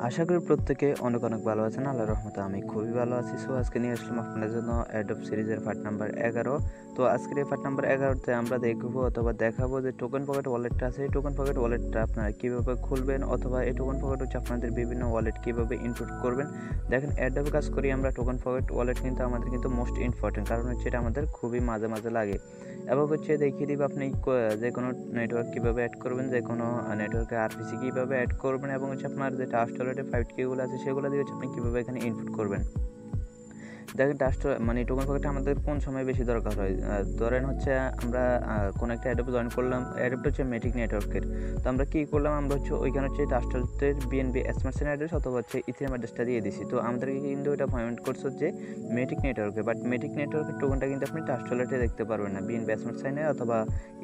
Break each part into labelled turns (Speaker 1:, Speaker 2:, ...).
Speaker 1: আশা করি প্রত্যেকে অনেক অনেক ভালো আছেন। আল্লাহর রহমতে আমি খুবই ভালো আছি। সো আজকে নিয়ে আসলাম আপনাদের জন্য অ্যাডোব সিরিজের পার্ট নাম্বার 11। তো আজকের এই পার্ট নাম্বার 11 তে আমরা দেখব অথবা দেখাবো যে টোকেন পকেট ওয়ালেটটা আছে। এই টোকেন পকেট ওয়ালেটটা আপনারা কিভাবে খুলবেন অথবা এই টোকেন পকেট হচ্ছে আপনাদের বিভিন্ন ওয়ালেট কিভাবে ইনপুট করবেন। দেখেন অ্যাডোবে কাজ করি আমরা, টোকেন পকেট ওয়ালেট কিন্তু আমাদের কিন্তু মোস্ট ইম্পর্টেন্ট, কারণ হচ্ছে এটা আমাদের খুবই মাঝে মাঝে লাগে। এবং হচ্ছে দেখিয়ে দিব আপনি যে কোনো নেটওয়ার্ক কীভাবে অ্যাড করবেন, যে কোনো নেটওয়ার্কে আরপিসি কীভাবে অ্যাড করবেন, এবং হচ্ছে আপনার যে টাস্ট ওয়ালেটে 5 কিগুলো আছে সেগুলো দিয়ে হচ্ছে আপনি কীভাবে এখানে ইনপুট করবেন। দেখেন টাস্ট মানে টোকেন পকেটটা আমাদের কোন সময় বেশি দরকার হয়। ধরেন হচ্ছে আমরা কোনো একটা অ্যাডোবে জয়েন করলাম, অ্যাডোবটা হচ্ছে মেটিক নেটওয়ার্কের। তো আমরা কী করলাম, আমরা হচ্ছে ওইখানে হচ্ছে টাস্ট ওয়ালেটের বিএনবি স্মার্ট চেইন অ্যাড্রেস অথবা হচ্ছে ইথেরিয়াম অ্যাড্রেসটা দিয়ে দিছি। তো আমাদেরকে কিন্তু এটা পেমেন্ট করছে হচ্ছে মেটিক নেটওয়ার্কে, বাট মেটিক নেটওয়ার্কের টোকেনটা কিন্তু আপনি টাস্ট ওয়ালেটে দেখতে পারবেন না, বিএনবি স্মার্ট চেইনে অথবা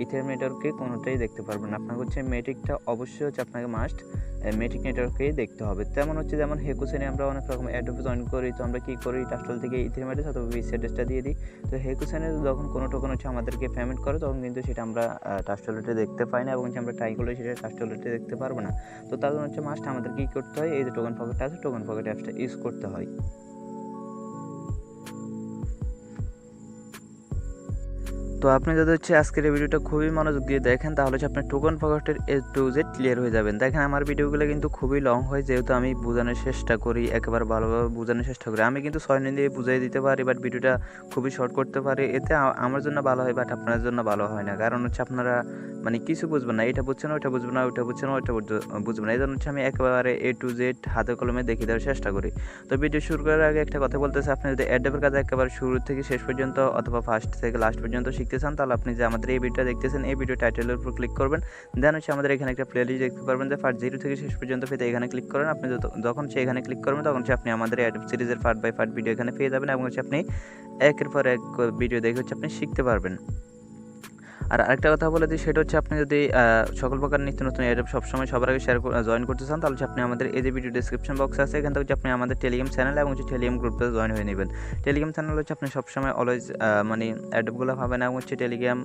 Speaker 1: ইথেরিয়াম নেটওয়ার্কে কোনোটাই দেখতে পারবেন না। আপনাকে হচ্ছে মেটিকটা অবশ্যই হচ্ছে আপনাকে মাস্ট মেটিক নেটওয়ার্কেই দেখতে হবে। তেমন হচ্ছে যেমন হেকু চেইনে আমরা অনেক রকম অ্যাডোবে জয়েন করি, তো আমরা কী করি টাস্ট ওয়ালেট থেকে ইথেরিয়াম অ্যাড্রেস অথবা বিসি অ্যাড্রেসটা দিয়ে দিই। তো হেকু চেইনে যখন কোনো টোকেন হচ্ছে আমাদেরকে পেমেন্ট করে তখন কিন্তু সেটা আমরা টাস্ট ওয়ালেটে দেখতে পাই না, এবং হচ্ছে আমরা ট্রাই করলে সেটা টাস্ট ওয়ালেটে দেখতে পারবো না। তো তার জন্য হচ্ছে মাস্ট আমাদের কী করতে হয়, এই যে টোকেন পকেটটা আছে টোকেন পকেট অ্যাপসটা ইউজ করতে হয়। তো আপনি যদি হচ্ছে আজকের এই ভিডিওটা খুবই মনোযোগ দিয়ে দেখেন তাহলে হচ্ছে আপনার টোকেন পকেটের A to Z ক্লিয়ার হয়ে যাবেন। দেখেন আমার ভিডিওগুলো কিন্তু খুবই লং হয়, যেহেতু আমি বোঝানোর চেষ্টা করি, একেবারে ভালোভাবে বোঝানোর চেষ্টা করি। আমি কিন্তু 6 মিনিট দিয়ে বুঝিয়ে দিতে পারি, বাট ভিডিওটা খুবই শর্ট করতে পারি। এতে আমার জন্য ভালো হয়, বাট আপনার জন্য ভালো হয় না, কারণ হচ্ছে আপনারা মানে কিছু বুঝবেন না, এটা বুঝছেন ওইটা বুঝবেন না, ওইটা বুঝছেন ওইটা বুঝবেন না। এই জন্য হচ্ছে আমি একেবারে A to Z হাতে কলমে দেখিয়ে দেওয়ার চেষ্টা করি। তো ভিডিও শুরু করার আগে একটা কথা বলতেছি, আপনি যদি অ্যাডোবের কাজ একেবারে শুরু থেকে শেষ পর্যন্ত অথবা ফার্স্ট থেকে লাস্ট পর্যন্ত শিখতে চান, তাহলে আপনি যে আমাদের এই ভিডিওটা দেখতেছেন এই ভিডিও টাইটেলের উপর ক্লিক করবেন। দেন হচ্ছে আমাদের এখানে একটা প্লেলিস্ট দেখতে পারবেন, যে পার্ট 0 থেকে শেষ পর্যন্ত পেতে এখানে ক্লিক করেন। আপনি যখন এখানে ক্লিক করবেন তখন হচ্ছে আপনি আমাদের অ্যাডোব সিরিজের পার্ট বাই পার্ট ভিডিও এখানে পেয়ে যাবেন, এবং হচ্ছে আপনি একের পর এক ভিডিও দেখে হচ্ছে আপনি শিখতে পারবেন। আর আরেকটা কথা বলে দিই, সেটা হচ্ছে আপনি যদি সকল প্রকার নিত্য নতুন অ্যাডোব সবসময় সবার আগে জয়েন করতে চান, তাহলে হচ্ছে আপনি আমাদের এই যে ভিডিও ডেসক্রিপশন বক্স আছে এখান থেকে হচ্ছে আপনি আমাদের টেলিগ্রাম চ্যানেল এবং হচ্ছে টেলিগ্রাম গ্রুপে জয়েন হয়ে নেবেন। টেলিগ্রাম চ্যানেল হচ্ছে আপনি সবসময় অলওয়েজ মানে অ্যাডোবগুলো পাবেন, এবং হচ্ছে টেলিগ্রাম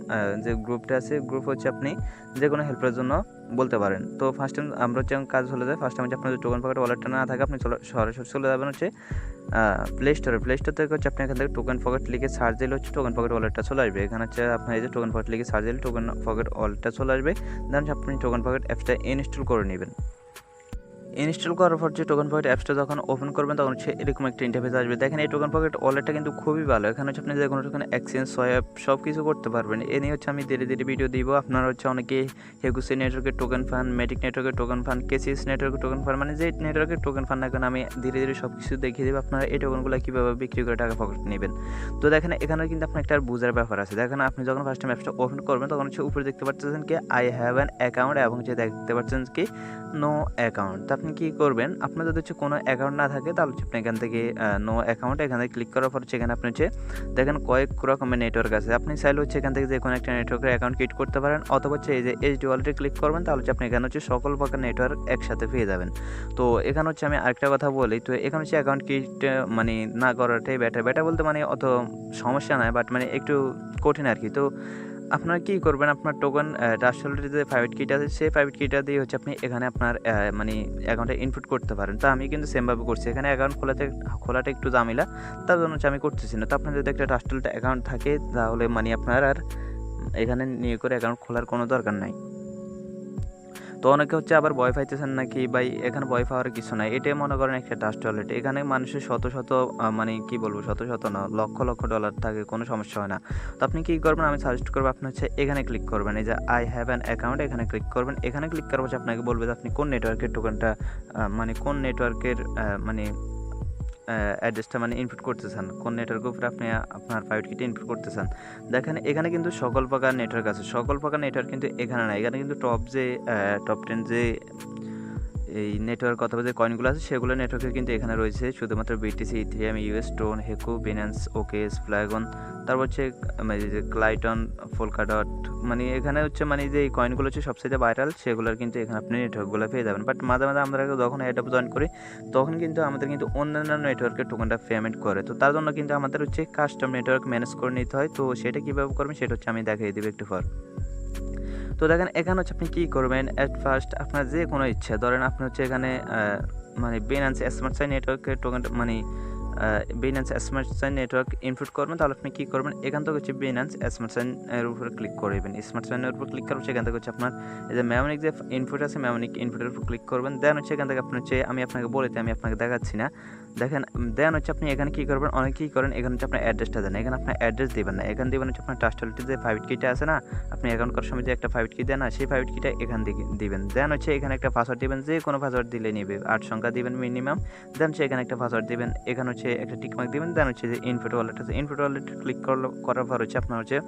Speaker 1: যে গ্রুপটা আছে গ্রুপ হচ্ছে আপনি যে কোনো হেল্পের জন্য বলতে পারেন। তো ফার্স্ট টাইম আমরা হচ্ছে কাজ হলে যায়, ফার্স্ট টাইম হচ্ছে আপনার টোকেন পকেট ওয়ালেটটা না থাকে আপনি সরাসরি চলে যাবেন হচ্ছে প্লে স্টোর থেকে হচ্ছে আপনি এখান থেকে টোকেন পকেট লিখে সার্চ দিলে হচ্ছে টোকেন পকেট ওয়ালেটটা চলে আসবে। এখানে হচ্ছে আপনার এই যে টোকেন পকেট লিখে সার্চ দিলে টোকেন পকেট ওয়ালেটটা চলে আসবে। দেন আপনি টোকেন পকেট অ্যাপসটা ইনস্টল করে নেবেন। ইনস্টল করার পর যে টোকেন পকেট অ্যাপসটা যখন ওপেন করবেন তখন হচ্ছে এরকম একটা ইন্টারফেস আসবে। দেখেন এই টোকেন পকেট ওয়ালেটটা কিন্তু খুবই ভালো। এখানে হচ্ছে আপনি যে কোনো টোকেন এক্সচেঞ্জ, সোয়াপ সব কিছু করতে পারবেন। এ নিয়ে হচ্ছে আমি ধীরে ধীরে ভিডিও দিব। আপনারা হচ্ছে অনেকে হেগুসি নেটওয়ার্কের টোকেন ফান্ড, মেটিক নেটওয়ার্কের টোকেন ফান্ড, কেসিএস নেটওয়ার্কের টোকেন ফান্ড, মানে যে নেটওয়ার্কের টোকেন ফান্ড না কেন আমি ধীরে ধীরে সব কিছু দেখিয়ে দেবো আপনারা এই টোকেনগুলো কীভাবে বিক্রি করে টাকা পকেট নেবেন। তো দেখেন এখানে কিন্তু আপনার একটা বোঝার ব্যাপার আছে। দেখেন আপনি যখন ফার্স্ট টাইম অ্যাপসটা ওপেন করবেন তখন হচ্ছে উপরে দেখতে পাচ্ছেন কি আই হ্যাভ অ্যান অ্যাকাউন্ট, এবং হচ্ছে দেখতে পাচ্ছেন কি নো অ্যাকাউন্ট। তো আপনি কী করবেন, আপনার যদি হচ্ছে কোনো অ্যাকাউন্ট না থাকে তাহলে হচ্ছে আপনি এখান থেকে নো অ্যাকাউন্ট এখানে ক্লিক করার পর হচ্ছে এখানে আপনি হচ্ছে দেখেন কয়েক রকমের নেটওয়ার্ক আছে। আপনি চাইলে হচ্ছে এখান থেকে যে কোনো একটা নেটওয়ার্কের অ্যাকাউন্ট ক্রিয়েট করতে পারেন, অথবা হচ্ছে এই যে এইচডি ওয়ালেটে ক্লিক করবেন, তাহলে হচ্ছে আপনি এখানে হচ্ছে সকল প্রকার নেটওয়ার্ক একসাথে পেয়ে যাবেন। তো এখানে হচ্ছে আমি আরেকটা কথা বলি, তো এখানে হচ্ছে অ্যাকাউন্ট ক্রিয়েট মানে না করাটাই বেটার বলতে মানে অত সমস্যা নয়, বাট মানে একটু কঠিন আর কি। তো আপনারা কী করবেন, আপনার টোকেন টাস্ট ওয়ালেটের যে প্রাইভেট কিটা আছে সেই প্রাইভেট কিটা দিয়ে হচ্ছে আপনি এখানে আপনার মানে অ্যাকাউন্টে ইনপুট করতে পারেন। তো আমি কিন্তু সেমভাবে করছি। এখানে অ্যাকাউন্ট খোলাটা একটু ঝামেলা, তার জন্য হচ্ছে আমি করতেছি না। তো আপনার যদি একটা টাস্ট ওয়ালেট অ্যাকাউন্ট থাকে তাহলে মানে আপনার আর এখানে নিয়ে করে অ্যাকাউন্ট খোলার কোনো দরকার নাই। তো অনেকে হচ্ছে আবার ভয় পাইতেছেন নাকি ভাই, এখানে ভয় পাওয়ার কিছু নাই। এটাই মনে করেন একটা ট্রাস্ট ওয়ালেট। এখানে মানুষের শত শত মানে কি বলবো, শত শত না লক্ষ লক্ষ ডলার থাকে, কোনো সমস্যা হয় না। তো আপনি কী করবেন, আমি সাজেস্ট করবো আপনি হচ্ছে এখানে ক্লিক করবেন, এই যে আই হ্যাভ অ্যান অ্যাকাউন্ট এখানে ক্লিক করবেন। এখানে ক্লিক করার পর আপনাকে বলবে যে আপনি কোন নেটওয়ার্কের টোকেনটা মানে কোন নেটওয়ার্কের মানে অ্যাড্রেসটা মানে ইনপুট করতে চান, কোন নেটওয়ার্কের উপরে আপনি আপনার প্রাইভেট কিটা ইনপুট করতে চান। দেখেন এখানে কিন্তু সকল প্রকার নেটওয়ার্ক আছে। সকল প্রকার নেটওয়ার্ক কিন্তু এখানে নাই। এখানে কিন্তু টপ 10 যে এই নেটওয়ার্ক অথবা যে কয়েনগুলো আছে সেগুলো নেটওয়ার্কে কিন্তু এখানে রয়েছে শুধুমাত্র বিটিসি, ইথেরিয়াম, ইউএস স্টোন, হেকু, বিনান্স, ওকেস, ফ্ল্যাগন, তারপর হচ্ছে মানে যে ক্লাইটন, ফোলকাডট, মানে এখানে হচ্ছে মানে যে এই কয়েনগুলো হচ্ছে সবচেয়ে ভাইরাল, সেগুলোর কিন্তু এখানে আপনি নেটওয়ার্কগুলো পেয়ে যাবেন। বাট মাঝে মাঝে আমরা যখন অ্যাডোব জয়েন করি তখন কিন্তু আমাদের কিন্তু অন্যান্য নেটওয়ার্কের টোকেনটা পেমেন্ট করে। তো তার জন্য কিন্তু আমাদের হচ্ছে কাস্টম নেটওয়ার্ক ম্যানেজ করে নিতে হয়। তো সেটা কীভাবে করবেন সেটা হচ্ছে আমি দেখিয়ে দেবো একটু পর। তো দেখেন এখানে হচ্ছে আপনি কী করবেন, অ্যাট ফার্স্ট আপনার যে কোনো ইচ্ছা, ধরেন আপনি হচ্ছে এখানে মানে Binance স্মার্ট চেইন নেটওয়ার্কের টোকেনটা মানে Binance smart chain network input করবেন, তাহলে আপনি কী করবেন, এখান থেকে হচ্ছে Binance স্মার্ট চেইন এর উপরে ক্লিক করবেন। স্মার্ট চেইনের উপর ক্লিক করবেন, সেখান থেকে হচ্ছে আপনার এই যে ম্যামনিক যে ইনপুট আছে, ম্যামনিক ইনপুটের উপর ক্লিক করবেন। দেন হচ্ছে এখান থেকে আপনি হচ্ছে আমি আপনাকে বলেছি, আমি আপনাকে দেখাচ্ছি না, দেখেন। দেন হচ্ছে আপনি এখানে কী করবেন, অনেকেই করেন এখানে হচ্ছে আপনার অ্যাড্রেসটা দেন, এখানে আপনার অ্যাড্রেস দেবেন না, এখানে দেবেন হচ্ছে আপনার ট্রাস্টেবিলিটি যে প্রাইভেট কিটা আছে না, আপনি অ্যাকাউন্ট করার সময় যে একটা প্রাইভেট কি দেন না, সেই প্রাইভেট কিটা এখান থেকে দিবেন। দেন হচ্ছে এখানে একটা পাসওয়ার্ড দিবেন, যে কোনো পাসওয়ার্ড দিলে নেবে, 8 সংখ্যা দিবেন মিনিমাম। দেন হচ্ছে এখানে একটা পাসওয়ার্ড দিবেন, এখানে হচ্ছে একটা টিকমার্ক দিবেন। দেন হচ্ছে যে ইনপুট ওয়ালেট আছে, ইনপুট ওয়ালেট ক্লিক করার পর হচ্ছে আপনার হচ্ছে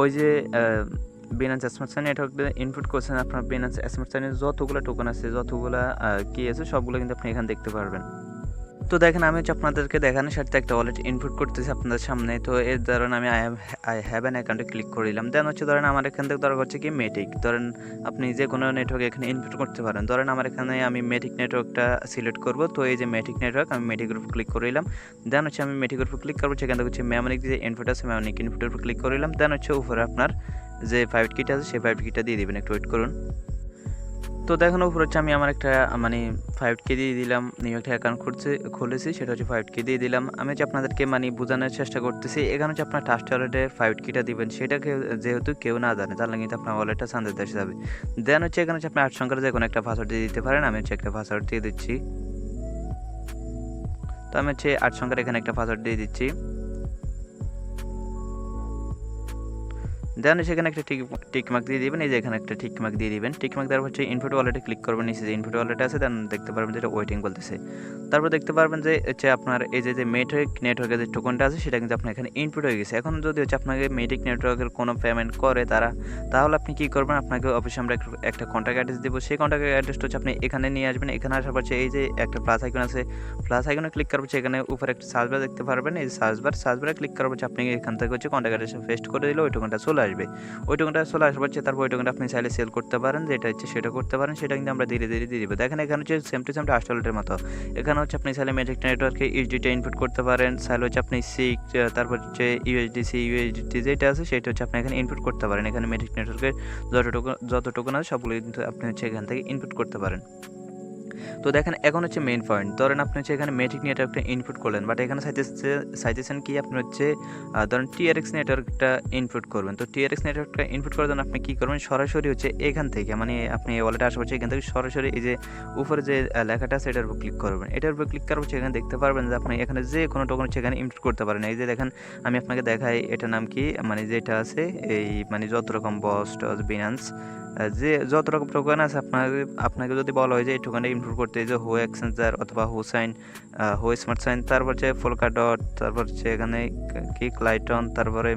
Speaker 1: ওই যে Binance স্মার্ট চেইন নেটওয়ার্কে ইনপুট করছেন, আপনার Binance স্মার্ট চেইনের যতগুলো টোকেন আছে, যতগুলো কি আছে, সবগুলো কিন্তু আপনি এখানে দেখতে পারবেন। তো দেখেন আমি হচ্ছে আপনাদেরকে দেখানোর সাথে একটা ওয়ালেট ইনপুট করতেছি আপনাদের সামনে। তো এর ধরেন আমি আই হ্যাভ অ্যান অ্যাকাউন্টে ক্লিক করে দিলাম। দেন হচ্ছে ধরেন আমার এখান থেকে দরকার হচ্ছে কি মেটিক, ধরেন আপনি যে কোনো নেটওয়ার্ক এখানে ইনপুট করতে পারেন। ধরেন আমার এখানে আমি মেটিক নেটওয়ার্কটা সিলেক্ট করব। তো এই যে মেটিক নেটওয়ার্ক, আমি মেটিকের উপর ক্লিক করে দিলাম। দেন হচ্ছে আমি মেটিকের উপর ক্লিক করবো, সেখান থেকে হচ্ছে ম্যামনিক যে ইনপুট আছে, ম্যামনিক ইনপুটের উপর ক্লিক করে দিলাম। দেন হচ্ছে উপরে আপনার যে প্রাইভেট কিটা আছে, সেই প্রাইভেট কিটা দিয়ে দেবেন, একটু ওয়েট করুন। তো দেখুন উপর হচ্ছে আমি আমার একটা মানে 5K দিয়ে দিলাম, নিউ একটা অ্যাকাউন্ট খুলেছি, সেটা হচ্ছে 5K দিয়ে দিলাম। আমি হচ্ছে আপনাদেরকে মানে বোঝানোর চেষ্টা করতেছি, এখানে হচ্ছে আপনার ট্রাস্ট ওয়ালেটের 5Kটা দিবেন, সেটাকে যেহেতু কেউ না জানে, তাহলে কিন্তু আপনার ওয়ালেটটা চাঁদের দেশে যাবে। দেন হচ্ছে এখানে হচ্ছে আপনি 8 সংখ্যার যে কোনো একটা পাসওয়ার্ড দিয়ে দিতে পারেন, আমি হচ্ছে একটা পাসওয়ার্ড দিয়ে দিচ্ছি। তো আমি হচ্ছে 8 সংখ্যার এখানে একটা পাসওয়ার্ড দিয়ে দিচ্ছি। দেন সেখানে একটা টিকমার্ক দিয়ে দিবেন, এই যে এখানে একটা টিকমার্ক দিয়ে দিবেন। টিকমার্ক দেওয়ার হচ্ছে ইনপুট ওয়ালেটে ক্লিক করবেন, নিচে যে ইনপুট ওয়ালেট আছে, দেন দেখতে পারবেন যে এটা ওয়েটিং বলতেছে। তারপর দেখতে পারবেন যে হচ্ছে আপনার এই যে মেটিক নেটওয়ার্কের যে টোকনটা আছে, সেটা কিন্তু আপনার এখানে ইনপুট হয়ে গেছে। এখন যদি হচ্ছে আপনাকে মেটিক নেটওয়ার্কের কোনো পেমেন্ট করে তাহলে আপনি কী করবেন, আপনাকে অবশ্যই আমরা একটা কন্ট্যাক্ট অ্যাড্রেস দেবো। সেই কন্ট্যাক্ট অ্যাড্রেসটা হচ্ছে আপনি এখানে নিয়ে আসবেন। এখানে আসার পর এই যে একটা প্লাস আইকন আছে, প্লাস আইকনে ক্লিক করার পর এখানে উপরে একটা সার্চ বার দেখতে পারবেন, এই সার্চ বারে ক্লিক করার পর আপনি এখান থেকে হচ্ছে কন্ট্যাক্ট অ্যাড্রেস পেস্ট করে দিলে ওই টোকনটা চলে আসবে। ওই টোকনটা চলে আসবার তারপর ওই টোকনটা আপনি চাইলে সেল করতে পারেন, যেটা হচ্ছে সেটা করতে পারেন, সেটা কিন্তু আমরা ধীরে ধীরে দিয়ে দিব। দেখেন এখানে হচ্ছে সেম টু সেম ট্রাস্ট ওয়ালেটের মতো। এখানে হচ্ছে আপনি চাইলে ম্যাজিক নেটওয়ার্কে ইউএসডিটা ইনপুট করতে পারেন, চাইলে হচ্ছে আপনি সিক, তারপর হচ্ছে ইউএসডিটি যেটা আছে সেটা হচ্ছে আপনি এখানে ইনপুট করতে পারেন। এখানে ম্যাজিক নেটওয়ার্কের যত টোকন আছে সবগুলো কিন্তু আপনি হচ্ছে এখান থেকে ইনপুট করতে পারেন। তো দেখেন এখন হচ্ছে মেইন পয়েন্ট, ধরেন আপনি হচ্ছে এখানে মেটিক নেটওয়ার্কটা ইনপুট করলেন, বাট এখানে চাইতেছেন কি আপনি হচ্ছে ধরেন টিআরএক্স নেটওয়ার্কটা ইনপুট করবেন। তো টিআরএক্স নেটওয়ার্কটা ইনপুট করার জন্য আপনি কী করবেন, সরাসরি হচ্ছে এখান থেকে মানে আপনি ওয়ালেটে আশেপাশে এখান থেকে সরাসরি এই যে উপরে যে লেখাটা আছে এটার উপর ক্লিক করবেন। এটার উপর ক্লিক করার হচ্ছে এখানে দেখতে পারবেন যে আপনি এখানে যে কোনো টোকন হচ্ছে এখানে ইনপুট করতে পারেন। এই যে দেখেন আমি আপনাকে দেখাই, এটার নাম কি, মানে যেটা আছে এই মানে যত রকম বস টস বিনান্স যে যত রকম টোকেন আছে, আপনাকে যদি বলা হয় যে এই টোকেনটা ইনপুট করতে, এই যে হো এক্সচেঞ্জার অথবা হো সাইন, হো স্মার্ট সাইন, তারপর হচ্ছে ফোলকা ডট, তারপর হচ্ছে এখানে কি ক্লাইটন, তারপরে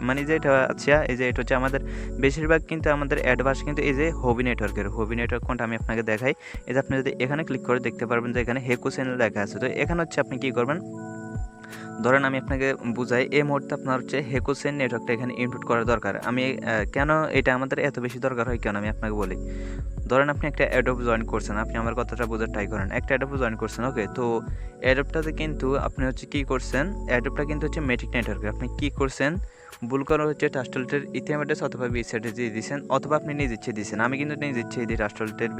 Speaker 1: মানে যেটা আছে এই যে এটা হচ্ছে আমাদের বেশিরভাগ কিন্তু আমাদের অ্যাডভান্স কিন্তু এই যে হবি নেটওয়ার্ক কোনটা আমি আপনাকে দেখাই। এই যে আপনি যদি এখানে ক্লিক করে দেখতে পারবেন যে এখানে হেকো চ্যানেল লেখা আছে। তো এখানে হচ্ছে আপনি কি করবেন, ধরেন আমি আপনাকে বুঝাই, এই মুহূর্তে আপনার হচ্ছে হেকোসেন নেটওয়ার্কটা এখানে ইনপুট করা দরকার। আমি কেন এটা আমাদের এত বেশি দরকার হয় কেন আমি আপনাকে বলি। ধরেন আপনি একটা অ্যাডোব জয়েন করছেন, আপনি আমার কথাটা বোঝার ট্রাই করেন, একটা অ্যাডোব জয়েন করছেন, ওকে। তো অ্যাডোবটাতে কিন্তু আপনি হচ্ছে কী করছেন, অ্যাডোবটা কিন্তু হচ্ছে মেটিক নেটওয়ার্কে, আপনি কী করছেন, ভুল করা হচ্ছে ট্রাস্টলেটের ইথিএম অ্যাড্রেস অথবা বিসি অ্যাড্রেস দিয়ে দিয়েছেন, অথবা আপনি নিজে ইচ্ছে দিয়েছেন। আমি কিন্তু নিজে ইচ্ছে দিই ট্রাস্টলেটের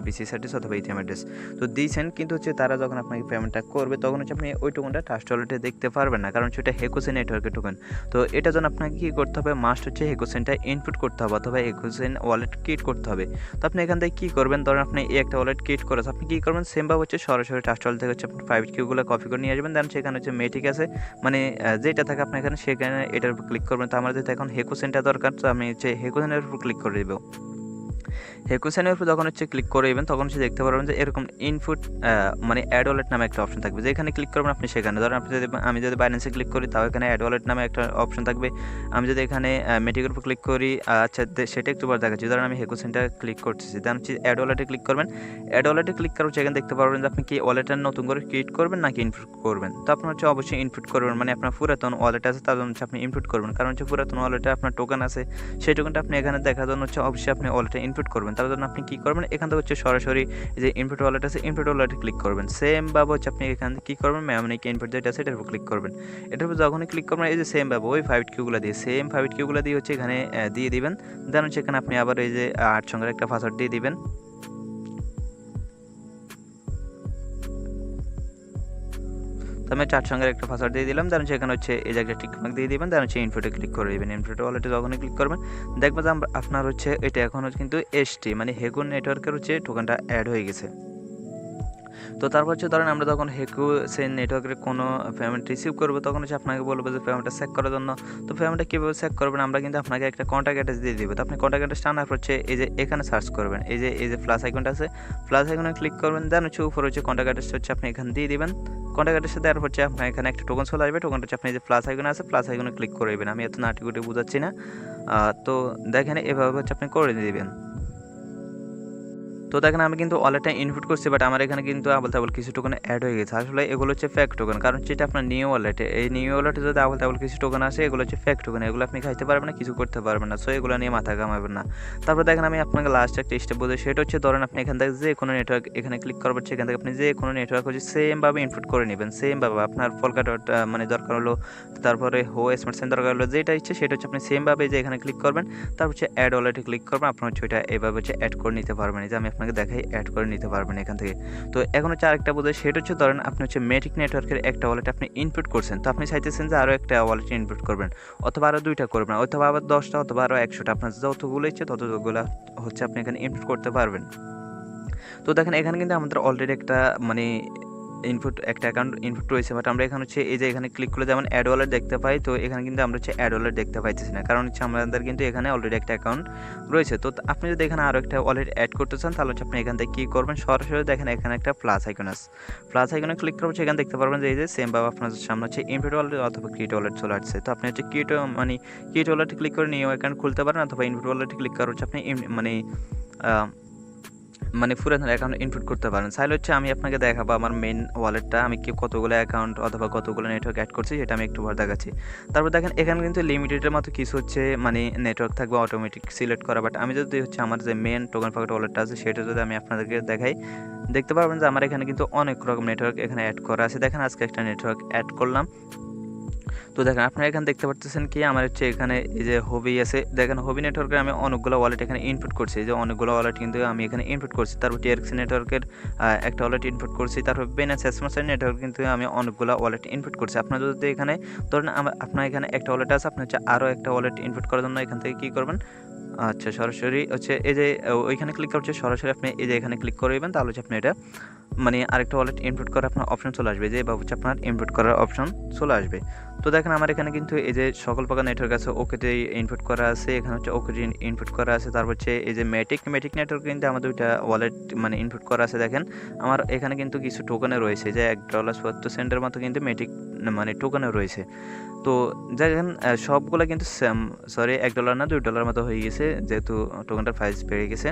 Speaker 1: বিসি অ্যাড্রেস অথবা ইথিএম অ্যাড্রেস তো দিয়েছেন, কিন্তু হচ্ছে তারা যখন আপনাকে পেমেন্টটা করবে তখন হচ্ছে আপনি ওই টোকনটা ট্রাস্টলেটে দেখতে পারবেন না, কারণ সেটা হেকোসেন নেটওয়ার্কের টোকেন। তো এটার জন্য আপনাকে কী করতে হবে, মাস্ট হচ্ছে হেকোসেনটা ইনপুট করতে হবে অথবা হেকোসেন ওয়ালেট ক্রিয়েট করতে হবে। তো আপনি এখান থেকে কী করবেন, ধরেন আপনি এই একটা ওয়ালেট ক্রিয়েট করেছেন, আপনি কী করবেন, সেমভাবে হচ্ছে সরাসরি ট্রাস্ট ওয়ালেট থেকে হচ্ছে আপনি প্রাইভেট কিগুলো কপি করে নিয়ে আসবেন। দেন সেখানে হচ্ছে মেটিক আছে মানে যেটা থাকে আপনার এখানে, সেখানে এটার উপর ক্লিক করবেন। তো আমার যেহেতু এখন হেকোসেনটা দরকার, তো আমি হচ্ছে হেকোসেনের উপর ক্লিক করে দেবো। হেকুসেনের উপর যখন হচ্ছে ক্লিক করে দেবেন তখন হচ্ছে দেখতে পারবেন যে এরকম ইনপুট মানে অ্যাড ওয়ালেট নামে একটা অপশন থাকবে, যেখানে ক্লিক করবেন আপনি সেখানে, ধরেন আমি যদি বাইন্যান্সে ক্লিক করি তাও এখানে অ্যাড ওয়ালেট নামে একটা অপশন থাকবে। আমি যদি এখানে মেটিকের উপর ক্লিক করি, আচ্ছা সেটা একটু বার দেখাচ্ছি, ধরেন আমি হেকুসেনটা ক্লিক করতেছি, দেন হচ্ছে অ্যাড ওয়ালেটে ক্লিক করবেন। অ্যাড ওয়ালেটে ক্লিক করার সেখানে দেখতে পারবেন যে আপনি কি ওয়ালেটটা নতুন করে ক্রিয়েট করবেন নাকি ইনপুট করবেন। তো আপনার হচ্ছে অবশ্যই ইনপুট করবেন, মানে আপনার পুরাতন ওয়ালেট আছে তার জন্য হচ্ছে আপনি ইনপুট করবেন, কারণ হচ্ছে পুরাতন ওয়ালেটে আপনার টোকেন আছে, সেই টোকেনটা আপনি এখানে দেখার জন্য হচ্ছে অবশ্যই আপনি ওয়ালেটে ইনপুট করবেন। তার জন্য আপনি কী করবেন, এখান থেকে হচ্ছে সরাসরি যে ইনপুট ওয়ালেট আছে ইনপুট ওয়ালেটে ক্লিক করবেন। সেমভাবে হচ্ছে আপনি এখান থেকে কী করবেন, ম্যামনিক ইনপুট যেটা আছে এটার উপর ক্লিক করবেন। এটার উপর যখনই ক্লিক করবেন এই যে সেমভাবে ওই প্রাইভেট কিউগুলো দিয়ে হচ্ছে এখানে দিয়ে দিবেন। দেন হচ্ছে এখানে আপনি আবার এই যে 8 সংখ্যার একটা পাসওয়ার্ড দিয়ে দিবেন। তো আমি 4 সংখ্যার একটা পাসওয়ার্ড দিয়ে দিলাম, দেন সেখানে হচ্ছে এই যে একটা টিক মার্ক দিয়ে দিবেন, দেন হচ্ছে ইনপুটে ক্লিক করে দিবেন। ইনপুট ওয়ালেটে যখনই ক্লিক করবেন দেখবেন যে আপনার হচ্ছে এটা এখন কিন্তু এসটি মানে হেকুন নেটওয়ার্কের হচ্ছে টোকেনটা অ্যাড হয়ে গেছে। তো তারপর হচ্ছে ধরেন আমরা যখন হেকু সেই নেটওয়ার্কের কোনো পেমেন্ট রিসিভ করবো তখন হচ্ছে আপনাকে বলবো যে পেমেন্টটা চেক করার জন্য। তো পেমেন্টটা কীভাবে চেক করবেন, আমরা কিন্তু আপনাকে একটা কন্ট্যাক্ট অ্যাড্রেস দিয়ে দিব। তো আপনি কন্ট্যাক্ট অ্যাড্রেসটা আনার পর হচ্ছে এই যে এখানে সার্চ করবেন, এই যে প্লাস আইকনটা আছে, প্লাস আইকনে ক্লিক করবেন, দেন হচ্ছে উপরে হচ্ছে কন্ট্যাক্ট অ্যাড্রেসটা হচ্ছে আপনি এখানে দিয়ে দিবেন। কন্ট্যাক্ট অ্যাড্রেসটা দেওয়ার পর হচ্ছে আপনার এখানে একটা টোকন চলে আসবে, টোকনটা হচ্ছে আপনি যে প্লাস আইকনে আছে প্লাস আইকনে ক্লিক করে দেবেন। আমি এত নাটিকুটি বুঝাচ্ছি না, তো দেখেন এভাবে হচ্ছে আপনি করে দিবেন। তো দেখেন আমি কিন্তু ওয়ালেটটা ইনপুট করছি, বাট আমার এখানে কিন্তু আবল তাবল কিছু টোকেন অ্যাড হয়ে গেছে। আসলে এগুলো হচ্ছে ফেক টোকেন, কারণ যেটা আপনার নিউ ওয়ালেটে, এই নিউ ওয়ালেটে যদি আবল তাবল কিছু টোকেন আসে এগুলো হচ্ছে ফেক টোকেন, এগুলো আপনি খাইতে পারবেন না, কিছু করতে পারবেন না। সো এগুলো নিয়ে মাথা ঘামাবেন না। তারপর দেখেন আমি আপনাকে লাস্ট একটা স্টেপ বলি, সেটা হচ্ছে ধরেন আপনি এখান থেকে যে কোনো নেটওয়ার্ক এখানে ক্লিক করবেন, সেখান থেকে আপনি যে কোনো নেটওয়ার্ক হচ্ছে সেমভাবে ইনপুট করে নেবেন, সেমভাবে আপনার ফলকা ডট মানে দরকার হলো, তারপরে স্মার্ট সেন দরকার হলো, যেটা ইচ্ছে সেটা হচ্ছে আপনি সেমভাবে যে এখানে ক্লিক করবেন, তারপর হচ্ছে অ্যাড ওয়ালেটে ক্লিক করবেন, আপনার হচ্ছে ওইটা এভাবে হচ্ছে অ্যাড করে নিতে পারবেন। এই যে আমি আপনাকে দেখাই অ্যাড করে নিতে পারবেন এখান থেকে। তো এখন হচ্ছে আরেকটা বোঝায়, সেটা হচ্ছে ধরেন আপনি হচ্ছে মেটিক নেটওয়ার্কের একটা ওয়ালেট আপনি ইনপুট করছেন, তো আপনি চাইতেছেন যে আরও একটা ওয়ালেট ইনপুট করবেন, অথবা আরও 2টা করবেন, অথবা আবার 10টা, অথবা আরও 100টা, আপনার যতগুলো ইচ্ছে ততগুলো হচ্ছে আপনি এখানে ইনপুট করতে পারবেন। তো দেখেন এখানে কিন্তু আমাদের অলরেডি একটা মানে একটা অ্যাকাউন্ট ইনপুট রয়েছে, বাট আমরা এখানে হচ্ছে এই যে এখানে ক্লিক করলে যেমন অ্যাড ওয়ালেট দেখতে পাই, তো এখানে কিন্তু আমরা হচ্ছে অ্যাড ওয়ালেট দেখতে পাইতেছি না, কারণ হচ্ছে আমাদের কিন্তু এখানে অলরেডি একটা অ্যাকাউন্ট রয়েছে। তো আপনি যদি এখানে আরও একটা ওয়ালেট অ্যাড করতে চান তাহলে হচ্ছে আপনি এখান থেকে কী করবেন, সরাসরি দেখেন এখানে একটা প্লাস আইকন আছে, প্লাস আইকনে ক্লিক করবো, সেখানে দেখতে পারবেন যে এই যে সেমভাবে আপনার সামনে হচ্ছে ইনপুট ওয়ালেট অথবা ক্রিয়েট ওয়ালেট চলে আসছে। তো আপনি হচ্ছে ক্রিয়েট ওয়ালেটে ক্লিক করে নিউ অ্যাকাউন্ট খুলতে পারেন, অথবা ইনপুট ওয়ালেটে ক্লিক করে হচ্ছে আপনি পুরাতন অ্যাকাউন্ট ইনপুট করতে পারেন। চাইলে হচ্ছে আমি আপনাকে দেখাবো আমার মেইন ওয়ালেটটা আমি কতগুলো অ্যাকাউন্ট অথবা কতগুলো নেটওয়ার্ক অ্যাড করছি সেটা আমি একটু পর দেখাচ্ছি। তারপর দেখেন এখানে কিন্তু লিমিটেডের মতো কিছু হচ্ছে নেটওয়ার্ক থাকবে অটোমেটিক সিলেক্ট করা, বাট আমি যদি হচ্ছে আমার যে মেন টোকেন পকেট ওয়ালেটটা আছে সেটা যদি আমি আপনাদেরকে দেখাই, দেখতে পারবেন যে আমার এখানে কিন্তু অনেক রকম নেটওয়ার্ক এখানে অ্যাড করা আছে। দেখেন আজকে একটা নেটওয়ার্ক অ্যাড করলাম। তো দেখেন আপনারা এখানে দেখতে পাচ্ছেন কি আমার হচ্ছে এখানে এই যে হবি আছে, দেখেন হবি নেটওয়ার্কে আমি অনেকগুলো ওয়ালেট এখানে ইনপুট করছি, এই যে অনেকগুলো ওয়ালেট কিন্তু আমি এখানে ইনপুট করছি। তারপর টিআরএক্স নেটওয়ার্কের একটা ওয়ালেট ইনপুট করছি, তারপর বেনাস এসএমএস নেটওয়ার্ক কিন্তু আমি অনেকগুলো ওয়ালেট ইনপুট করছি। আপনারা যদি এখানে ধরেন আপনার এখানে একটা ওয়ালেট আছে, আপনি হচ্ছে আরও একটা ওয়ালেট ইনপুট করার জন্য এখান থেকে কী করবেন, আচ্ছা সরাসরি হচ্ছে এই যে ওইখানে ক্লিক করছে, সরাসরি আপনি এই যে এখানে ক্লিক করে দেবেন, তাহলে হচ্ছে আপনি এটা আরেকটা ওয়ালেট ইনপুট করার আপনার অপশন চলে আসবে, যে এভাবে হচ্ছে আপনার ইনপুট করার অপশন চলে আসবে। তো দেখেন আমার এখানে কিন্তু এই যে সকল প্রকার নেটওয়ার্ক আছে, ওকেতে ইনপুট করা আছে, এখানে হচ্ছে ওকেতে ইনপুট করা আছে, তারপর হচ্ছে এই যে মেটিক নেটওয়ার্ক কিন্তু আমাদের ওইটা ওয়ালেট ইনপুট করা আছে। দেখেন আমার এখানে কিন্তু কিছু টোকেনে রয়েছে, যে $1.72 মতো কিন্তু মেটিক টোকেনে রয়েছে। তো দেখেন সবগুলো কিন্তু $1 না $2 মতো হয়ে গেছে, যেহেতু টোকেনটার প্রাইস বেড়ে গেছে।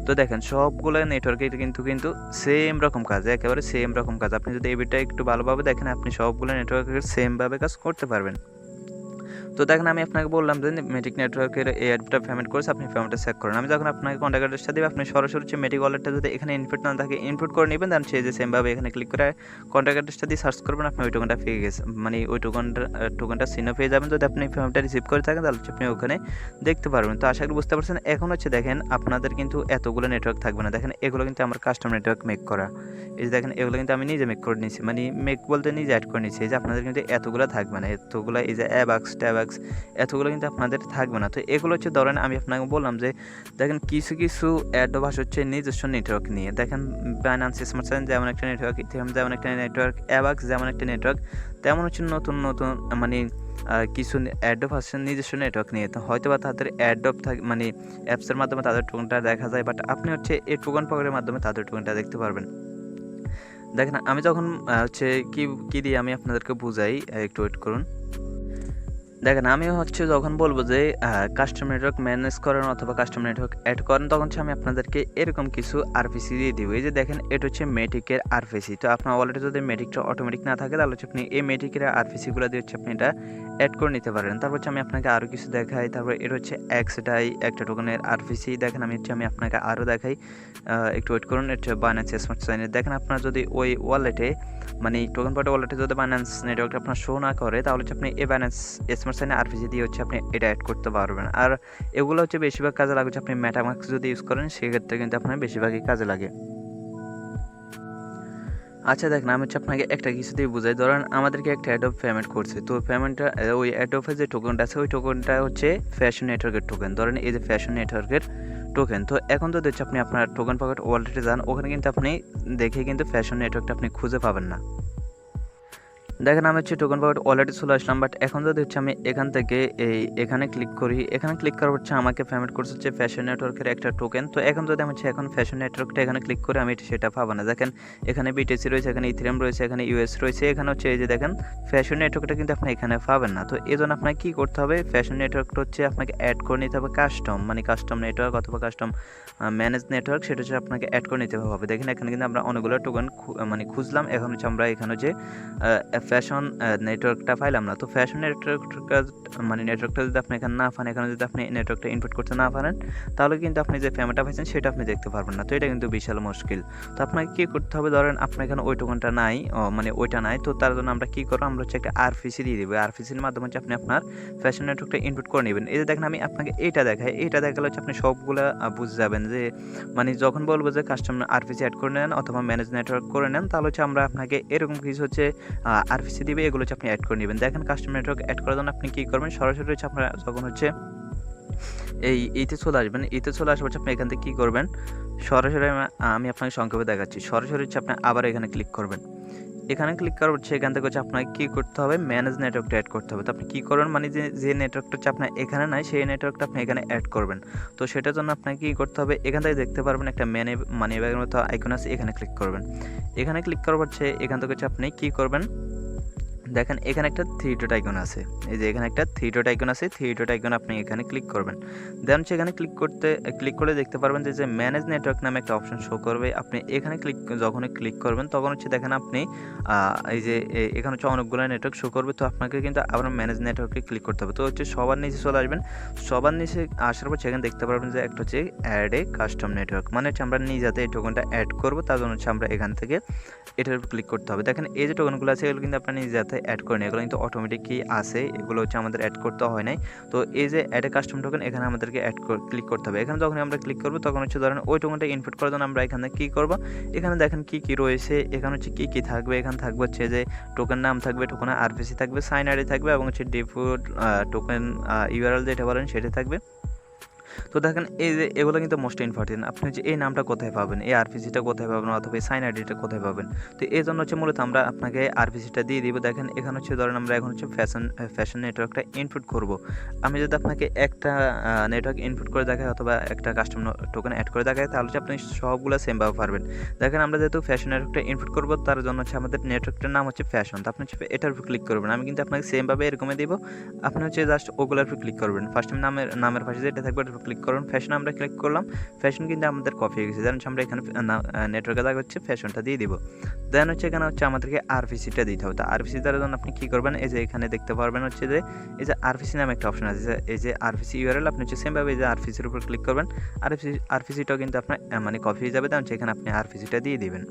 Speaker 1: তো দেখেন সবগুলো নেটওয়ার্কে কিন্তু সেম রকম কাজ, একেবারে সেম রকম কাজ। আপনি যদি এবিটা একটু ভালোভাবে দেখেন আপনি সবগুলো নেটওয়ার্কের সেমভাবে কাজ করতে পারবেন। তো দেখেন আমি আপনাকে বললাম যে মেটিক নেটওয়ার্কের এই অ্যাডটা পেমেন্ট করেছে, আপনি পেমেন্টটা চেক করেন। আমি যখন আপনাকে কন্ট্যাক্ট অ্যাড্রেসটা দেবো, আপনি সরাসরি হচ্ছে মেটিক ওয়ালেটটা যদি এখানে ইনপুট না থাকে ইনপুট করে নেবেন, দেন সেই যে সেমভাবে এখানে ক্লিক করে কন্ট্যাক্ট অ্যাড্রেসটা দিয়ে সার্চ করবেন, আপনি ওই টোকেনটা পেয়ে গেছে, ওই টোকেনটা সিনও পেয়ে যাবেন। যদি আপনি পেমেন্টটা রিসিভ করে থাকেন তাহলে আপনি ওখানে দেখতে পারবেন। তো আশা করি বুঝতে পারছেন। এখন হচ্ছে দেখেন আপনাদের কিন্তু এতগুলো নেটওয়ার্ক থাকবে না, দেখেন এগুলো কিন্তু আমার কাস্টম নেটওয়ার্ক মেক করা, এই যে দেখেন এগুলো কিন্তু আমি নিজে মেক করে নিয়েছি, মেক বলতে নিজে অ্যাড করে নিয়েছি। এই যে আপনাদের কিন্তু এতগুলো থাকবে না, এতগুলো এই যে ট্যাবাক্স এতগুলো কিন্তু আপনাদের থাকবে না। তো এগুলো হচ্ছে ধরেন আমি আপনাকে বললাম যে দেখেন কিছু অ্যাডভান্স হচ্ছে নিজস্ব নেটওয়ার্ক নিয়ে, দেখেন বাইন্যান্স স্মার্ট চেইন যেমন একটা নেটওয়ার্ক, ইথেরিয়াম যেমন একটা নেটওয়ার্ক, অ্যাভাক্স যেমন একটা নেটওয়ার্ক, তেমন হচ্ছে নতুন কিছু অ্যাডভান্স নিজস্ব নেটওয়ার্ক নিয়ে। তো হয়তো বা তাদের অ্যাডপ অ্যাপসের মাধ্যমে তাদের টোকেনটা দেখা যায়, বাট আপনি হচ্ছে এই টোকেন পকেটের মাধ্যমে তাদের টোকেনটা দেখতে পারবেন। দেখেন আমি যখন হচ্ছে কি দিয়ে আমি আপনাদেরকে বুঝাই, একটু ওয়েট করুন। দেখেন আমি হচ্ছে যখন বলবো যে কাস্টম নেটওয়ার্ক ম্যানেজ করেন অথবা কাস্টম নেটওয়ার্ক অ্যাড করেন, তখন হচ্ছে আমি আপনাদেরকে এরকম কিছু আরপিসি দিয়ে দিব। এই যে দেখেন এটা হচ্ছে মেটিকের আরপিসি। তো আপনার ওয়ালেটে যদি মেটিকটা অটোমেটিক না থাকে তাহলে হচ্ছে আপনি এই মেটিকের আরপিসিগুলো দিয়ে হচ্ছে আপনি এটা অ্যাড করে নিতে পারেন। তারপর হচ্ছে আমি আপনাকে আরও কিছু দেখাই। তারপর এটা হচ্ছে এক্সটাই একটা টোকেনের আরপিসি। দেখেন আমি আপনাকে আরও দেখাই, একটু ওয়েট করুন। এটা বাইন্যান্স স্মার্ট চেইনের। দেখেন আপনার যদি ওই ওয়ালেটে টোকেন পয়েন্ট ওয়ালেটে যদি বাইন্যান্স নেটওয়ার্কটা আপনার শো না করে তাহলে হচ্ছে আপনি এই বাইন্যান্স স্মার্ট চেইনে আরপিসি দিয়ে হচ্ছে আপনি এটা অ্যাড করতে পারবেন। আর এগুলো হচ্ছে বেশিরভাগ কাজে লাগে, আপনি মেটামাস্ক যদি ইউজ করেন সেক্ষেত্রে কিন্তু আপনার বেশিরভাগই কাজে লাগে। আচ্ছা দেখেন, আমি হচ্ছে আপনাকে একটা কিছু দিয়ে বুঝাই। ধরেন আমাদেরকে একটা অ্যাডোব পেমেন্ট করছে। তো পেমেন্টটা ওই অ্যাডোবের যে টোকেনটা আছে ওই টোকেনটা হচ্ছে ফ্যাশন নেটওয়ার্কের টোকেন। ধরেন এই যে ফ্যাশন নেটওয়ার্কের টোকেন। তো এখন যদি হচ্ছে আপনি আপনার টোকেন পকেট ওয়ালেটে যান, ওখানে কিন্তু আপনি দেখে কিন্তু ফ্যাশন নেটওয়ার্কটা আপনি খুঁজে পাবেন না। দেখেন আমি হচ্ছে টোকেন পকেট ওয়ালেটে চলে আসলাম, বাট এখন যদি হচ্ছে আমি এখান থেকে এখানে ক্লিক করি, এখানে ক্লিক করার হচ্ছে আমাকে পেমেন্ট করছে হচ্ছে ফ্যাশন নেটওয়ার্কের একটা টোকেন। তো এখন যদি আমি হচ্ছে এখন ফ্যাশন নেটওয়ার্কটা এখানে ক্লিক করে আমি সেটা পাবো না। দেখেন এখানে বিটিসি রয়েছে, এখানে ইথেরিয়াম রয়েছে, এখানে ইউএস রয়েছে, এখানে হচ্ছে এই যে দেখেন ফ্যাশন নেটওয়ার্কটা কিন্তু আপনি এখানে পাবেন না। তো এই জন্য আপনাকে কী করতে হবে, ফ্যাশন নেটওয়ার্কটা হচ্ছে আপনাকে অ্যাড করে নিতে হবে কাস্টম, মানে কাস্টম নেটওয়ার্ক অথবা কাস্টম ম্যানেজ নেটওয়ার্ক, সেটা হচ্ছে আপনাকে অ্যাড করে নিতে হবে। দেখেন এখানে কিন্তু আমরা অনেকগুলো টোকেন মানে খুঁজলাম, এখন হচ্ছে আমরা এখানে যে ফ্যাশন নেটওয়ার্কটা পাইলাম না। তো ফ্যাশন নেটওয়ার্কটা মানে নেটওয়ার্কটা যদি আপনি এখানে না পান, এখানে যদি আপনি নেটওয়ার্কটা ইনপুট করতে না পারেন, তাহলে কিন্তু আপনি যে পেমেন্টটা পাইছেন সেটা আপনি দেখতে পারবেন না। তো এটা কিন্তু বিশাল মুশকিল। তো আপনাকে কী করতে হবে, ধরেন আপনার এখানে ওই টোকেনটা নাই, মানে ওইটা নাই। তো তার জন্য আমরা কী করবো, আমরা হচ্ছে একটা আরপিসি দিয়ে দেবো। আরপিসির মাধ্যমে হচ্ছে আপনি আপনার ফ্যাশন নেটওয়ার্কটা ইনপুট করে নেবেন। এই যে দেখেন আমি আপনাকে এইটা দেখাই, এইটা দেখালে হচ্ছে আপনি সবগুলা বুঝে যাবেন যে মানে যখন বলবো যে কাস্টমার আরপিসি অ্যাড করে নেন অথবা ম্যানেজ নেটওয়ার্ক করে নেন, তাহলে হচ্ছে আমরা আপনাকে এরকম কিছু হচ্ছে আরপিসি দিবে, এগুলো হচ্ছে আপনি অ্যাড করে নেবেন। দেখেন কাস্টমার নেটওয়ার্ক অ্যাড করার জন্য আপনি কী করবেন, সরাসরি হচ্ছে আপনারা যখন হচ্ছে এইতে চলে আসবেন, এইতে চলে আসা হচ্ছে আপনি এখান থেকে কী করবেন, সরাসরি আমি আপনাকে সংক্ষেপে দেখাচ্ছি। সরাসরি হচ্ছে আপনি আবার এখানে ক্লিক করবেন। এখানে ক্লিক করার হচ্ছে এখান থেকে হচ্ছে আপনাকে কী করতে হবে, ম্যানেজ নেটওয়ার্কটা অ্যাড করতে হবে। তো আপনি কী করবেন, মানে যে নেটওয়ার্কটা হচ্ছে আপনার এখানে নাই সেই নেটওয়ার্কটা আপনি এখানে অ্যাড করবেন। তো সেটার জন্য আপনাকে কী করতে হবে, এখান থেকে দেখতে পারবেন একটা মানি ব্যাগের মতো আইকন আছে, এখানে ক্লিক করবেন। এখানে ক্লিক করার হচ্ছে এখান থেকে হচ্ছে আপনি কী করবেন, দেখেন এখানে একটা থ্রি ডট আইকন আছে, এই যে এখানে একটা থ্রি ডট আইকন আছে, থ্রি ডট আইকন আপনি এখানে ক্লিক করবেন। দেন সেখানে ক্লিক করলে দেখতে পারবেন যে ম্যানেজ নেটওয়ার্ক নামে একটা অপশন শো করবে। আপনি এখানে যখনই ক্লিক করবেন তখন হচ্ছে দেখেন আপনি এই যে এখানে হচ্ছে অনেকগুলো নেটওয়ার্ক শো করবে। তো আপনাকে কিন্তু আবার ম্যানেজ নেটওয়ার্কে ক্লিক করতে হবে। তো হচ্ছে সবার নিচে চলে আসবেন, সবার নিচে আসার পর সেখানে দেখতে পারবেন যে একটা হচ্ছে অ্যাড এ কাস্টম নেটওয়ার্ক, মানে হচ্ছে আমরা নিজেতে এই টোকেনটা অ্যাড করবো, তার জন্য হচ্ছে আমরা এখান থেকে এটার উপর ক্লিক করতে হবে। দেখেন এই যে টোকেনগুলো আছে এগুলো কিন্তু আপনার নিজেতে অ্যাড করে নিই, এগুলো কিন্তু অটোমেটিকই আছে, এগুলো হচ্ছে আমাদের অ্যাড করতে হয় নাই। তো এই যে অ্যাড এ কাস্টম টোকেন এখানে আমাদেরকে ক্লিক করতে হবে। এখানে যখন আমরা ক্লিক করবো তখন হচ্ছে ধরেন ওই টোকেনটা ইনপুট করার জন্য আমরা এখানে কী করবো, এখানে দেখেন কী রয়েছে, এখানে হচ্ছে কী থাকবে, এখানে থাকবে হচ্ছে যে টোকেন নাম থাকবে, টোকেনে আরপিসি থাকবে, সাইন আইডি থাকবে এবং হচ্ছে ডিফল্ট টোকেন ইউআরএল যেটা বলেন সেটা থাকবে। তো দেখেন এই যে এগুলো কিন্তু মোস্ট ইম্পর্টেন্ট, আপনি যে এই নামটা কোথায় পাবেন, এই আরপিসিটা কোথায় পাবেন অথবা এই সাইন আইডিটা কোথায় পাবেন। তো এই জন্য হচ্ছে মূলত আমরা আপনাকে আরপিসিটা দিয়ে দিব। দেখেন এখানে হচ্ছে ধরেন আমরা এখন হচ্ছে ফ্যাশন নেটওয়ার্কটা ইনপুট করব। আমি যদি আপনাকে একটা নেটওয়ার্ক ইনপুট করে দেখাই অথবা একটা কাস্টমার টোকেন অ্যাড করে দেখাই, তাহলে হচ্ছে আপনি সবগুলো সেমভাবে পারবেন। দেখেন আমরা যেহেতু ফ্যাশন নেটওয়ার্কটা ইনপুট করব, তার জন্য হচ্ছে আমাদের নেটওয়ার্কটার নাম হচ্ছে ফ্যাশন। তো আপনি হচ্ছে এটার উপর ক্লিক করবেন, আমি কিন্তু আপনাকে সেমভাবে এরকমে দিব। আপনি হচ্ছে জাস্ট ওগুলোর উপর ক্লিক করবেন। ফার্স্ট টাইম নামের পাশে যেটা থাকবে ওটার উপর ক্লিক করুন। ফ্যাশন আমরা ক্লিক করলাম, ফ্যাশন কিন্তু আমাদের কপি হয়ে গেছে। দেন আমরা এখানে নেটওয়ার্কে দেখা হচ্ছে ফ্যাশনটা দিয়ে দিব। দেন হচ্ছে এখানে হচ্ছে আমাদেরকে আরপিসিটা দিতে হবে। তো আরপিসি দেওয়ার জন্য আপনি কী করবেন, এই যে এখানে দেখতে পারবেন হচ্ছে যে এই যে আরপিসি নামে একটা অপশন আছে, এই যে আরপিসি ইউআরএল, আপনি হচ্ছে সেমভাবে এই যে আরপিসির উপর ক্লিক করবেন। আরপিসিটাও কিন্তু আপনার মানে কপি হয়ে যাবে। দেন সেখানে আপনি আরপিসিটা দিয়ে দিবেন।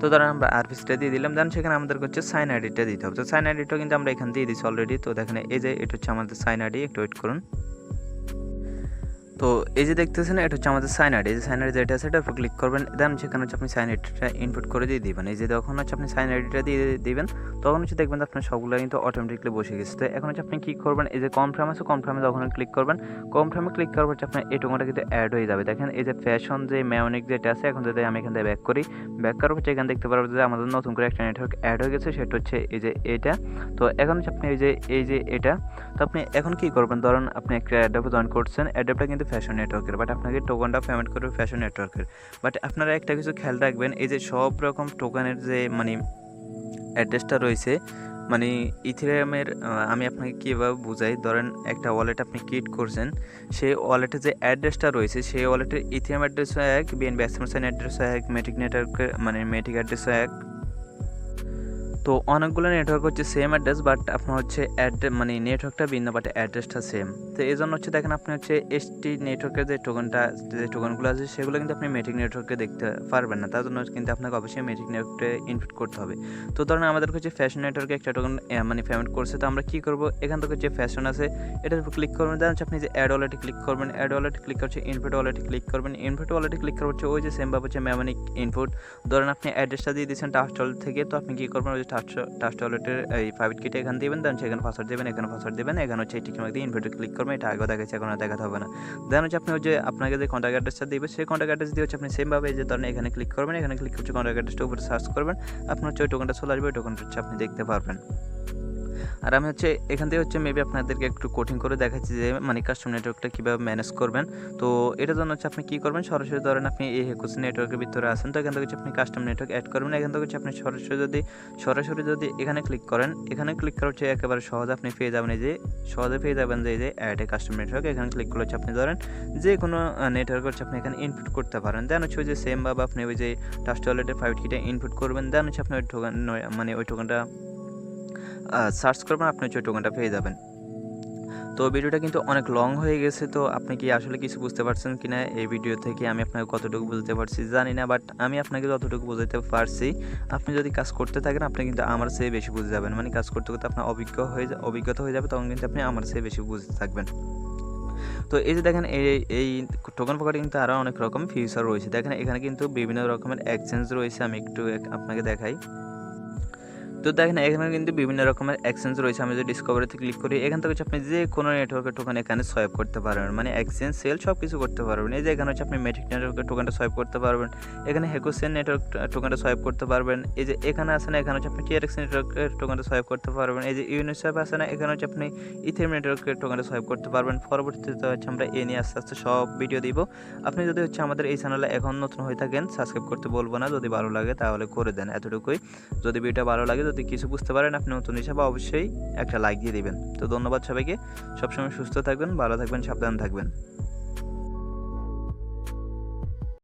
Speaker 1: তো ধরেন আমরা আরপিসিটা দিয়ে দিলাম, দেন সেখানে আমাদেরকে হচ্ছে সাইন আইডিটা দিতে হবে। তো সাইন আইডিটাও কিন্তু আমরা এখানে দিয়ে দিচ্ছি অলরেডি। তো দেখেন এই যে এটা হচ্ছে আমাদের সাইন আইডি, একটু ওয়েট করুন। তো এই যে দেখতেছেন এটা হচ্ছে আমাদের সাইন আইডি, এই যে সাইন আইডি যেটা আছে এটার উপর ক্লিক করবেন। দেন সেখানে হচ্ছে আপনি সাইন আইডিটা ইনপুট করে দিয়ে দিবেন। এই যে যখন হচ্ছে আপনি সাইন আইডিটা দিয়ে দিবেন তখন হচ্ছে দেখবেন আপনার সবগুলো কিন্তু অটোমেটিকলি বসে গেছে। তো এখন হচ্ছে আপনি কী করবেন, এই যে কনফার্ম আছে, কনফার্মে যখন ক্লিক করবেন, কনফার্মে ক্লিক করার হচ্ছে আপনার এই টোকেনটা কিন্তু অ্যাড হয়ে যাবে। দেখেন এই যে ফ্যাশন যে মেয়নিক যেটা আছে, এখন যদি আমি এখান থেকে ব্যাক করি, ব্যাক করার হচ্ছে এখানে দেখতে পারবো যে আমাদের নতুন করে একটা নেটওয়ার্ক অ্যাড হয়ে গেছে, সেটা হচ্ছে এই যে এটা। তো এখন হচ্ছে আপনি এই যে এটা, তো আপনি এখন কী করবেন, ধরুন আপনি একটা অ্যাডাপে জয়েন করছেন, অ্যাডাপটা কিন্তু ফ্যাশন নেটওয়ার্কের, বাট আপনাকে টোকেনটা পেমেন্ট করবে ফ্যাশন নেটওয়ার্কের। বাট আপনারা একটা কিছু খেয়াল রাখবেন, এই যে সব রকম টোকেনের যে মানে অ্যাড্রেসটা রয়েছে, মানে ইথেরিয়ামের আমি আপনাকে কীভাবে বুঝাই, ধরেন একটা ওয়ালেট আপনি ক্রিয়েট করছেন, সেই ওয়ালেটের যে অ্যাড্রেসটা রয়েছে সেই ওয়ালেটের ইথেরিয়াম অ্যাড্রেসও এক, বিএনবি এক্সটেনশন অ্যাড্রেসও এক, মেটিক নেটওয়ার্কের মানে মেটিক অ্যাড্রেসও এক। তো অনেকগুলো নেটওয়ার্ক হচ্ছে সেম অ্যাড্রেস, বাট আপনার হচ্ছে মানে নেটওয়ার্কটা ভিন্ন, বাট অ্যাড্রেসটা সেম। তো এই জন্য হচ্ছে দেখেন আপনি হচ্ছে এসটি নেটওয়ার্কের যে টোকনগুলো আছে সেগুলো কিন্তু আপনি মেটিক নেটওয়ার্কে দেখতে পারবেন না, তার জন্য কিন্তু আপনাকে অবশ্যই মেটিক নেটওয়ার্কে ইনপুট করতে হবে। তো ধরুন আমাদেরকে হচ্ছে ফ্যাশন নেটওয়ার্কে একটা টোকন মানে পেমেন্ট করছে, তো আমরা কী করবো, এখান থেকে যে ফ্যাশন আছে এটার উপর ক্লিক করবেন, দেন হচ্ছে আপনি যে অ্যাড ওয়ালেটে ক্লিক করবেন, অ্যাড ওয়ালেটে ক্লিক করছে ইনপুট ওয়ালেটে ক্লিক করবেন, ইনপুট ওয়ালেটে ক্লিক করা হচ্ছে ওই যে সেমভাবে হচ্ছে মেমোনিক ইনপুট। ধরেন আপনি অ্যাড্রেসটা দিয়ে দিচ্ছেন ট্রাস্ট ওয়ালেট থেকে, তো আপনি কী করবেন, ওই যে ট্রাস্ট ওয়ালেটের এই প্রাইভেট কিটা এখানে দিবেন, দেন সেখানে পাসওয়ার্ড দেবেন, এখানে পাসওয়ার্ড দেবেন, এখানে হচ্ছে টিক মার্ক দিয়ে ইনপুটে ক্লিক করবেন। এটা আগেও দেখাচ্ছে, এখন আর দেখাতে হবে না। দেন হচ্ছে আপনি ওই যে আপনাকে যে কন্ট্যাক্ট অ্যাড্রেসটা দিবে সেই কন্ট্যাক্ট অ্যাড্রেস দিয়ে হচ্ছে আপনি সেমভাবে যে ধরেন এখানে ক্লিক করবেন, এখানে ক্লিক করছে কন্ট্যাক্ট অ্যাড্রেসটা উপরে সার্চ করবেন, আপনার হচ্ছে ওই টোকনটা চলে আসবে, ওই টোকনটা হচ্ছে আপনি দেখতে পারবেন। আর আমি হচ্ছে এখান থেকে হচ্ছে মেবি আপনাদেরকে একটু কোডিং করে দেখাচ্ছি যে মানে কাস্টম নেটওয়ার্কটা কীভাবে ম্যানেজ করবেন। তো এটার জন্য হচ্ছে আপনি কী করবেন, সরাসরি ধরেন আপনি এই হেকুস নেটওয়ার্কের ভিতরে আসেন, তো এখান থেকে হচ্ছে আপনি কাস্টম নেটওয়ার্ক অ্যাড করবেন। এখান থেকে হচ্ছে আপনি সরাসরি যদি এখানে ক্লিক করেন, এখানে ক্লিক করা হচ্ছে একেবারে সহজে আপনি পেয়ে যাবেন, এই যে সহজে পেয়ে যাবেন যে এই যে অ্যাড এ কাস্টম নেটওয়ার্ক। এখানে ক্লিক করলে হচ্ছে আপনি ধরেন যে কোনো নেটওয়ার্ক হচ্ছে আপনি এখানে ইনপুট করতে পারেন। দেন হচ্ছে ওই যে সেমভাবে আপনি ওই যে ট্রাস্ট ওয়ালেটের প্রাইভেট কিটা ইনপুট করবেন, দেন হচ্ছে আপনি ওই টোকন মানে ওই টোকনটা সার্চ করবেন, আপনি হচ্ছে ওই টোকনটা পেয়ে যাবেন। তো ভিডিওটা কিন্তু অনেক লং হয়ে গেছে, তো আপনি কি আসলে কিছু বুঝতে পারছেন কিনা এই ভিডিও থেকে, আমি আপনাকে কতটুকু বুঝতে পারছি জানি না, বাট আমি আপনাকে যতটুকু বোঝাতে পারছি, আপনি যদি কাজ করতে থাকেন আপনি কিন্তু আমার চেয়ে বেশি বুঝে যাবেন। মানে কাজ করতে করতে আপনার অভিজ্ঞতা হয়ে যাবে, তখন কিন্তু আপনি আমার চেয়ে বেশি বুঝতে থাকবেন। তো এই যে দেখেন এই টোকন পকেটে কিন্তু আরও অনেক রকম ফিচার রয়েছে। দেখেন এখানে কিন্তু বিভিন্ন রকমের এক্সচেঞ্জ রয়েছে, আমি একটু আপনাকে দেখাই। তো দেখেন এখানে কিন্তু বিভিন্ন রকমের এক্সচেঞ্জ রয়েছে। আমি যদি ডিসকভারিতে ক্লিক করি, এখান থেকে হচ্ছে আপনি যে কোনো নেটওয়ার্কের টোকেন এখানে সোয়াইপ করতে পারবেন, মানে এক্সচেঞ্জ সেল সব কিছু করতে পারবেন। এই যে এখানে হচ্ছে আপনি মেট্রিক নেটওয়ার্কের টোকেনটা সোয়াইপ করতে পারবেন, এখানে হেকুসেন নেটওয়ার্ক টোকেনটা সোয়াইপ করতে পারবেন। এই যে এখানে আছে না, এখানে হচ্ছে আপনি টিআরএক্স নেটওয়ার্কের টোকেনটা সোয়াইপ করতে পারবেন। এই যে ইউনিসোয়াপ আছে না, এখানে হচ্ছে আপনি ইথেরিয়াম নেটওয়ার্কের টোকেনটা সোয়াইপ করতে পারবেন। পরবর্তীতে হচ্ছে আমরা এ নিয়ে আস্তে আস্তে সব ভিডিও দিব। আপনি যদি হচ্ছে আমাদের এই চ্যানেলে এখন নতুন হয়ে থাকেন, সাবস্ক্রাইব করতে বলবো না, যদি ভালো লাগে তাহলে করে দেন, এতটুকুই। যদি ভিডিওটা ভালো লাগে, যদি কিছু বুঝতে পারেন আপনি নতুন হিসাবে অবশ্যই একটা লাইক দিয়ে দিবেন। তো ধন্যবাদ সবাইকে, সবসময় সুস্থ থাকবেন, ভালো থাকবেন, সাবধান থাকবেন।